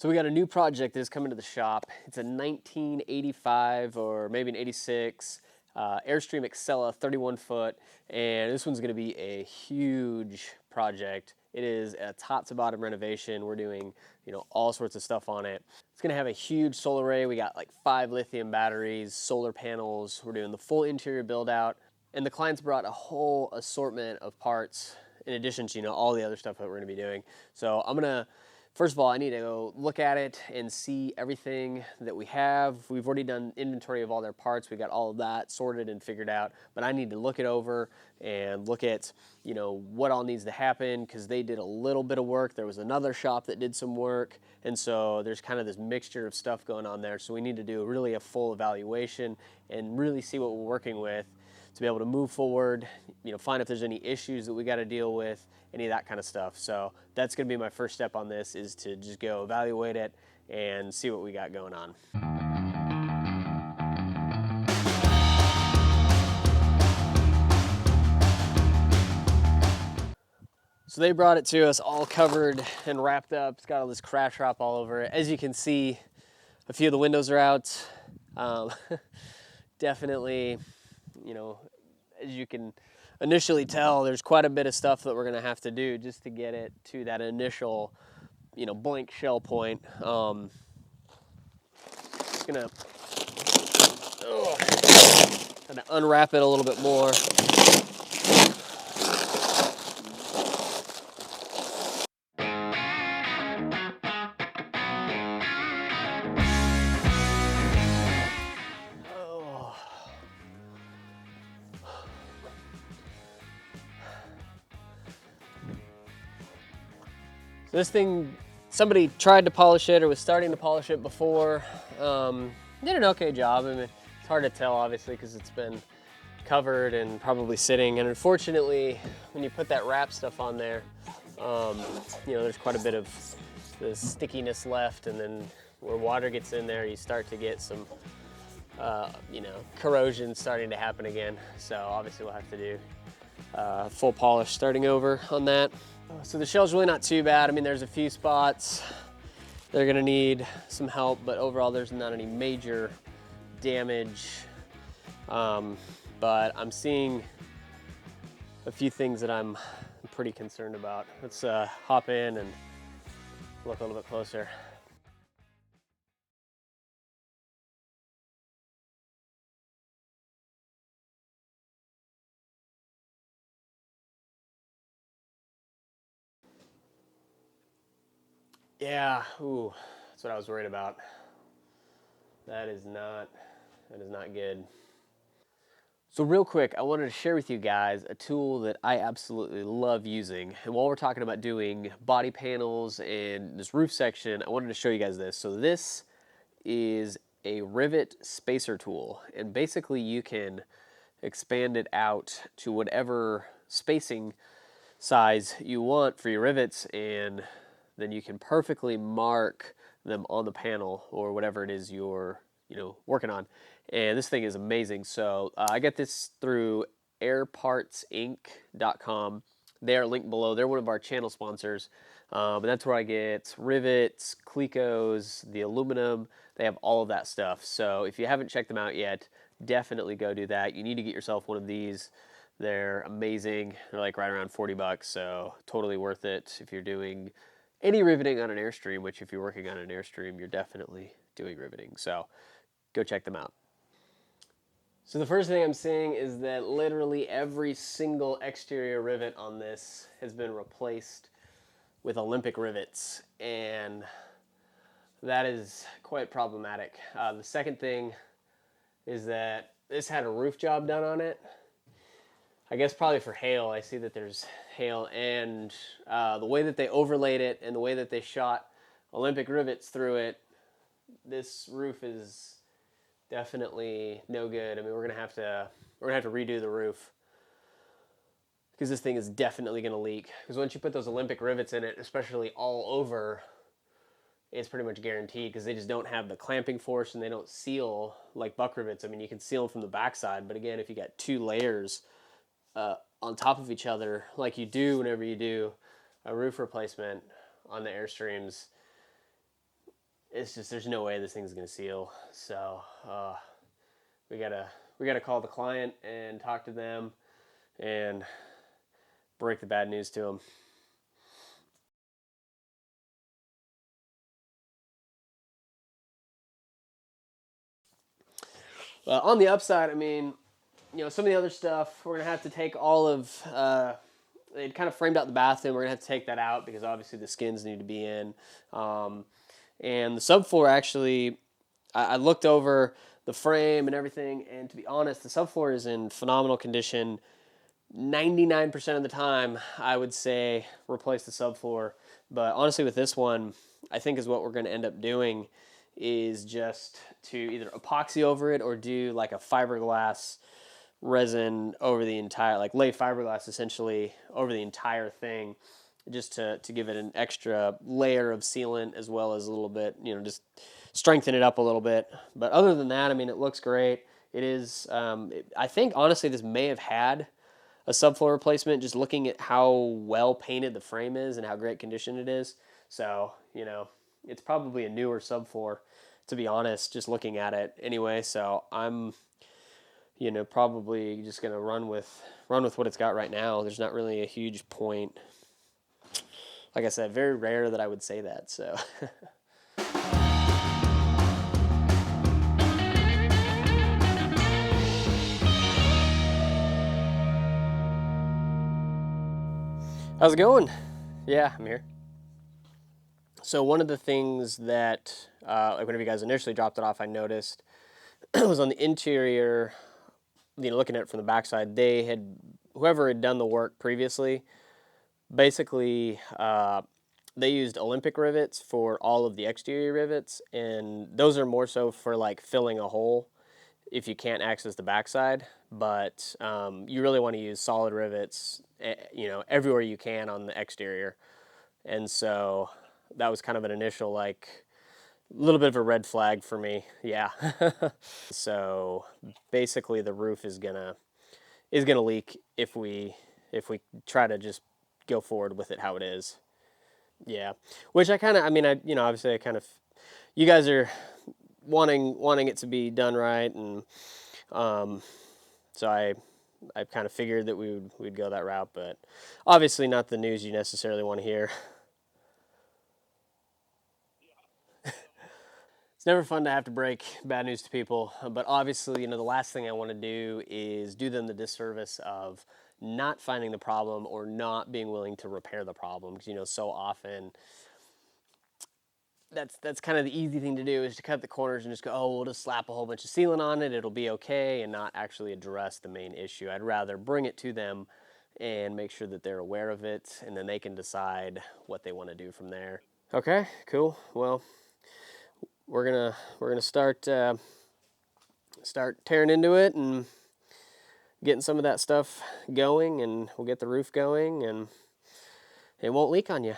So we got a new project that's coming to the shop. It's a 1985 or maybe an 86 Airstream Excella 31 foot, and this one's going to be a huge project. It is a top to bottom renovation. We're doing, all sorts of stuff on it. It's going to have a huge solar array. We got like 5 lithium batteries, solar panels. We're doing the full interior build out, and the clients brought a whole assortment of parts in addition to, all the other stuff that we're going to be doing. So I'm going to, first of all, I need to go look at it and see everything that we have. We've already done inventory of all their parts. We got all of that sorted and figured out, but I need to look it over and look at, what all needs to happen, because they did a little bit of work. There was another shop that did some work, and so there's kind of this mixture of stuff going on there. So we need to do really a full evaluation and really see what we're working with to be able to move forward, find if there's any issues that we got to deal with, any of that kind of stuff. So that's going to be my first step on this, is to just go evaluate it and see what we got going on. So they brought it to us all covered and wrapped up. It's got all this crash wrap all over it. As you can see, a few of the windows are out. Definitely, as you can initially tell, there's quite a bit of stuff that we're going to have to do just to get it to that initial, blank shell point. Just going to kind of unwrap it a little bit more. So this thing, somebody tried to polish it or was starting to polish it before. Did an okay job. I mean, it's hard to tell, obviously, because it's been covered and probably sitting. And unfortunately, when you put that wrap stuff on there, there's quite a bit of the stickiness left. And then where water gets in there, you start to get some, corrosion starting to happen again. So obviously we'll have to do full polish starting over on that. So the shell's really not too bad. I mean, there's a few spots that are gonna need some help, but overall there's not any major damage. But I'm seeing a few things that I'm pretty concerned about. Let's hop in and look a little bit closer. Yeah, ooh, that's what I was worried about. That is not good. So real quick, I wanted to share with you guys a tool that I absolutely love using. And while we're talking about doing body panels and this roof section, I wanted to show you guys this. So this is a rivet spacer tool. And basically you can expand it out to whatever spacing size you want for your rivets, and then you can perfectly mark them on the panel or whatever it is you're working on. And this thing is amazing. So I got this through airpartsinc.com. They are linked below. They're one of our channel sponsors. But that's where I get rivets, Clecos, the aluminum. They have all of that stuff. So if you haven't checked them out yet, definitely go do that. You need to get yourself one of these. They're amazing. They're like right around 40 bucks. So totally worth it if you're doing any riveting on an Airstream, which if you're working on an Airstream, you're definitely doing riveting. So go check them out. So the first thing I'm seeing is that literally every single exterior rivet on this has been replaced with Olympic rivets, and that is quite problematic. The second thing is that this had a roof job done on it. I guess probably for hail. I see that there's hail, and the way that they overlaid it and the way that they shot Olympic rivets through it, this roof is definitely no good. I mean, we're gonna have to redo the roof, because this thing is definitely gonna leak. Because once you put those Olympic rivets in it, especially all over, it's pretty much guaranteed, because they just don't have the clamping force and they don't seal like buck rivets. I mean, you can seal them from the backside, but again, if you got 2 layers on top of each other, like you do whenever you do a roof replacement on the Airstreams, it's just there's no way this thing's gonna seal. So we gotta call the client and talk to them and break the bad news to them. On the upside, I mean, some of the other stuff we're gonna have to take all of. They kind of framed out the bathroom. We're gonna have to take that out because obviously the skins need to be in. And the subfloor actually, I looked over the frame and everything, and to be honest, the subfloor is in phenomenal condition. 99% of the time, I would say replace the subfloor. But honestly, with this one, I think is what we're going to end up doing is just to either epoxy over it or do like a fiberglass resin over the entire, like lay fiberglass essentially over the entire thing, just to give it an extra layer of sealant as well as a little bit, just strengthen it up a little bit. But other than that, I mean, it looks great. It is, I think honestly, this may have had a subfloor replacement, just looking at how well painted the frame is and how great condition it is. So, it's probably a newer subfloor, to be honest, just looking at it anyway. So I'm, probably just gonna run with what it's got right now. There's not really a huge point. Like I said, very rare that I would say that. So. How's it going? Yeah, I'm here. So one of the things that, like whenever you guys initially dropped it off, I noticed was on the interior. Looking at it from the backside, whoever had done the work previously, basically, they used Olympic rivets for all of the exterior rivets, and those are more so for like filling a hole if you can't access the backside. But you really want to use solid rivets, everywhere you can on the exterior. And so that was kind of an initial, like, a little bit of a red flag for me. Yeah. So basically the roof is gonna leak if we try to just go forward with it how it is. Yeah. Which obviously I kind of, you guys are wanting it to be done right, and so I kind of figured that we'd go that route, but obviously not the news you necessarily want to hear. It's never fun to have to break bad news to people, but obviously, the last thing I want to do is do them the disservice of not finding the problem or not being willing to repair the problem, because so often that's kind of the easy thing to do, is to cut the corners and just go, oh, we'll just slap a whole bunch of sealant on it, it'll be okay, and not actually address the main issue. I'd rather bring it to them and make sure that they're aware of it, and then they can decide what they want to do from there. Okay, cool. Well, we're gonna start tearing into it and getting some of that stuff going, and we'll get the roof going, and it won't leak on you.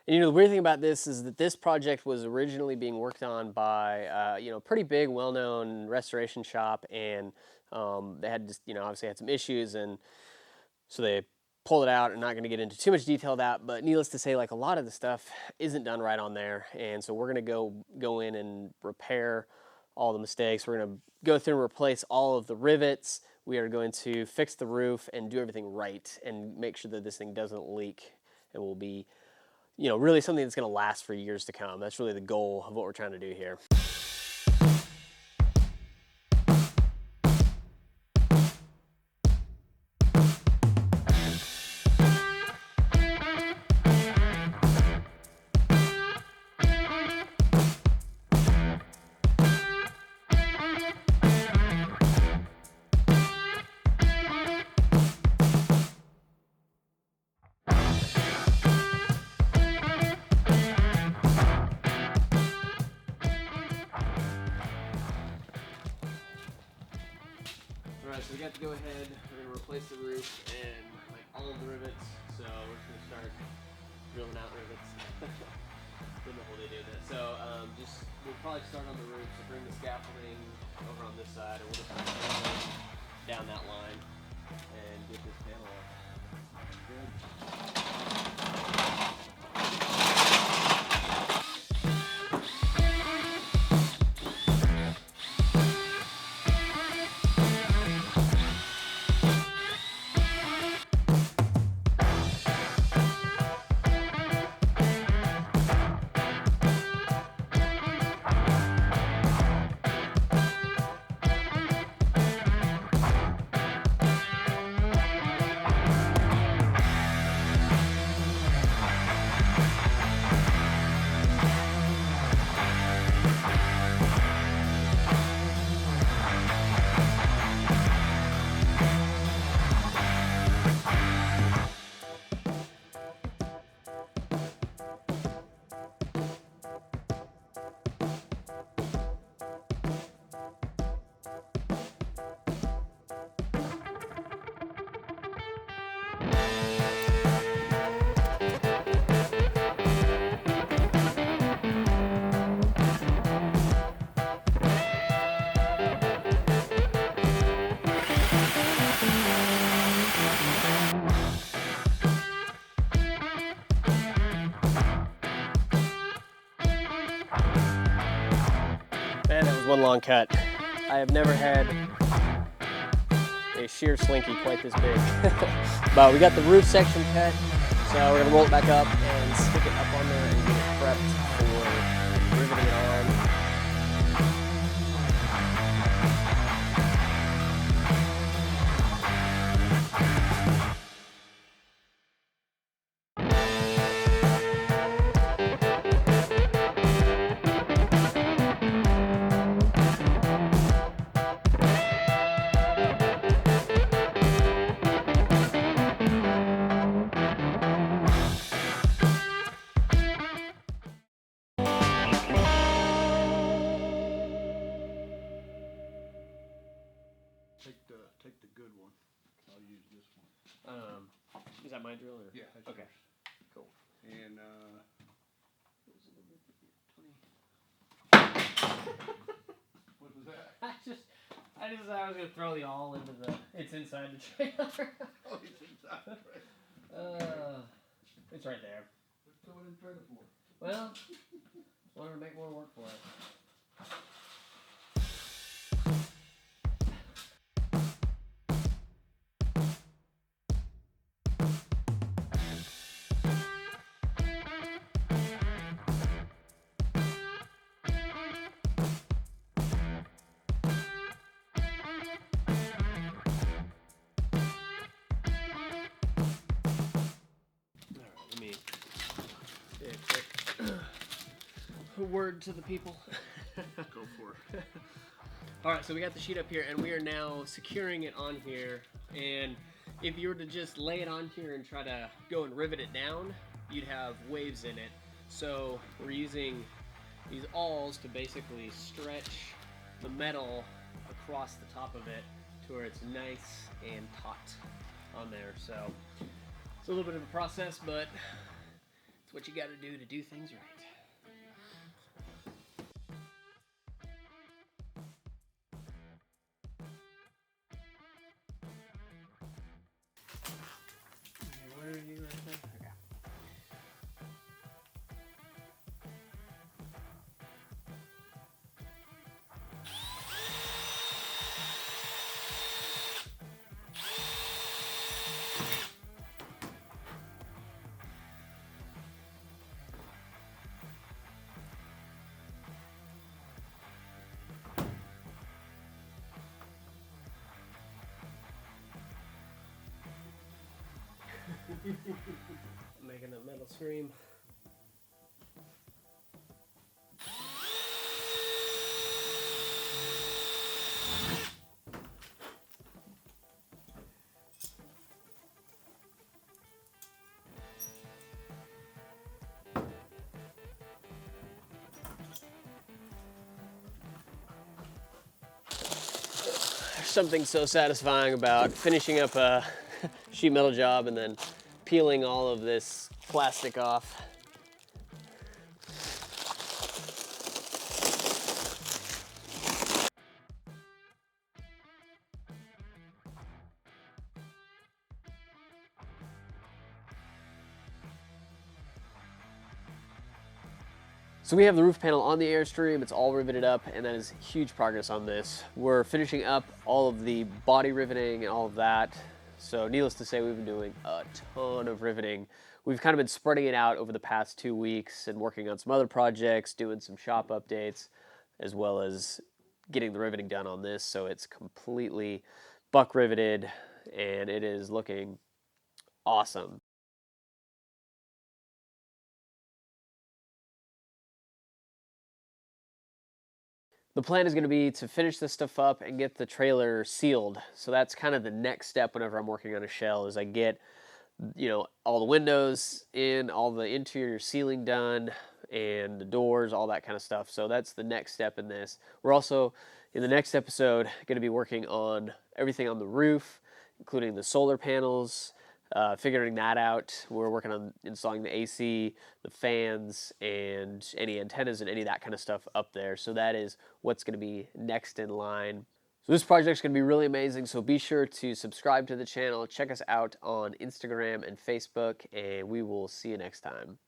And the weird thing about this is that this project was originally being worked on by a pretty big, well-known restoration shop, and they had just obviously had some issues, and so they pulled it out. I'm not going to get into too much detail of that, but needless to say, like, a lot of the stuff isn't done right on there, and so we're going to go in and repair all the mistakes. We're going to go through and replace all of the rivets. We are going to fix the roof and do everything right and make sure that this thing doesn't leak and will be, really something that's going to last for years to come. That's really the goal of what we're trying to do here. Alright, so we got to go ahead, we're going to replace the roof and like all of the rivets, so we're just going to start drilling out rivets. Don't know how they do that. So we'll probably start on the roof, so bring the scaffolding over on this side, and we'll just start down that line and get this panel up. Good. is one long cut. I have never had a shear slinky quite this big. But we got the roof section cut, so we're gonna roll it back up and stick it up on there and get it prepped for riveting it on. Take the good one. I'll use this one. Is that my drill? Or? Yeah. That's Okay. Yours. Cool. And what was that? I just thought I was gonna throw the awl into the. It's inside the trailer. Oh, it's inside. Right. It's right there. What's going in the trailer for? Well, wanted to make more work for it. Let me do a quick word to the people. Go for it. Alright, so we got the sheet up here and we are now securing it on here, and if you were to just lay it on here and try to go and rivet it down, you'd have waves in it. So we're using these awls to basically stretch the metal across the top of it to where it's nice and taut on there. So it's a little bit of a process, but it's what you got to do things right. Okay, where are you right there? Okay. Making a metal scream. There's something so satisfying about finishing up a sheet metal job and then peeling all of this plastic off. So we have the roof panel on the Airstream, it's all riveted up, and that is huge progress on this. We're finishing up all of the body riveting and all of that. So needless to say, we've been doing a ton of riveting. We've kind of been spreading it out over the past 2 weeks and working on some other projects, doing some shop updates, as well as getting the riveting done on this. So it's completely buck riveted and it is looking awesome. The plan is going to be to finish this stuff up and get the trailer sealed. So that's kind of the next step whenever I'm working on a shell, is I get, you know, all the windows in, all the interior sealing done, and the doors, all that kind of stuff. So that's the next step in this. We're also, in the next episode, going to be working on everything on the roof, including the solar panels, figuring that out. We're working on installing the AC, the fans, and any antennas and any of that kind of stuff up there. So that is what's going to be next in line. So this project's going to be really amazing, so be sure to subscribe to the channel, check us out on Instagram and Facebook, and we will see you next time.